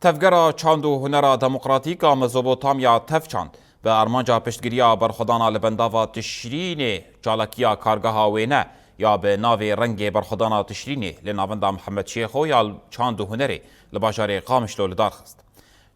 تفگرا چاند و هنر دموکراتیکا مزوبوتامیا تفچاند به ارمانجا پشتگیریا برخدانا لبنداوا تشرین جالکیا کارگاها وینه یا به ناوی رنگ برخدانا تشرین لناوندا محمد شیخو یا چاند و هنری لباجار قامشلو لدار خست.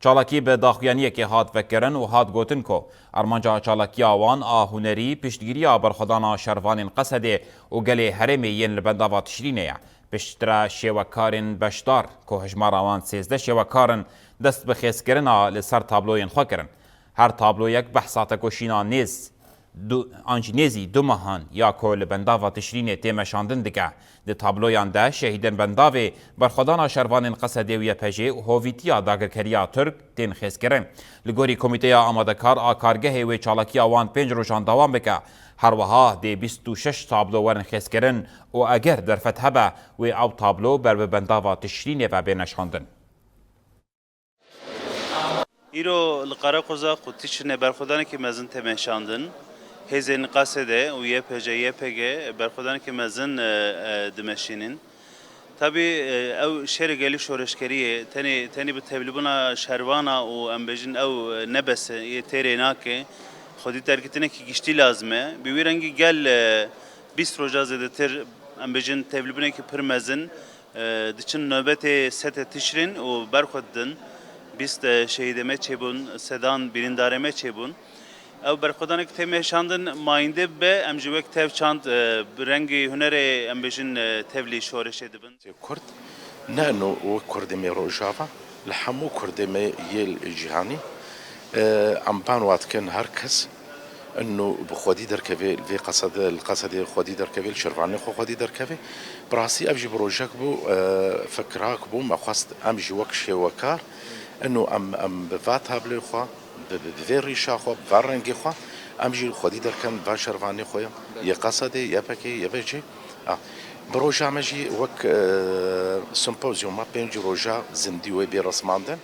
چالاکی به داخویانیه که هات فکرن و هات گوتن کو ارمانجا چالاکی آوان هنری پشتگیریا برخدانا شروان قصده و گلی هرمی ین لبنداوا تشرینه پشترا شیوکارن بشدار که هجمار آوان 13 شیوکارن دست به خیز کرنا لسر تابلوین خوا کرن. هر تابلو یک بحثات کوشینا نیز آنچ نیزی دو ماهان یا کل بنداوا تشرین تیمشاندن دکه ده تابلویان ده شهیدن بنداوی برخدانا شروان قصده و یپجه و هویتیا داگرکریا ترک تین خیز کرن. لگوری کمیته آمادکار آکارگه و چالاکی آوان 5 روزان دوام بکه هر وها ده 26 تابلو ورن خیز کرن و اگر در فتح به و او تابلو بر بنداوا تشرین و بینشاندن. ایرو لقرا قزا قطیشنه برخودانه که مزن تمشاندن هزین قصده و یه پجه برخودانه که مزن دمشینن tabi ev şehre geli şoreşkeriye teni bu tevlibuna şervana o embejin ev nebese terenake xodi terkitine ki gişti lazme bir virengi gel bist roja zedetir embejin tevlibune ki pirmezin diçin nöbete sete tişrin o berxodin bist şehideme çebun sedan birindareme çebun ev berxodanek temeşandın mayinde be emjivek tev çand rengi hünere embejin tevli şoreş edibin كرد نانو وكردمي روجافا لحمو كردمي يل جهاني عم بانوات كان هركس انه بخودي دركبي في القصد خودي دركبي الشرفاني خودي دركبي براسي ابجي بروجاك بو فكراك بو ما خاص امجي وكشي وكار انه ام بفات هابلي خو بفيري شاخو بفرنجي خو امجي خودي دركن باشرفاني خويا يا قصدي يا بكي يا بيجي بروجا مجي وك سمبوزيوم ما بين روجا زندي وبي رسماندن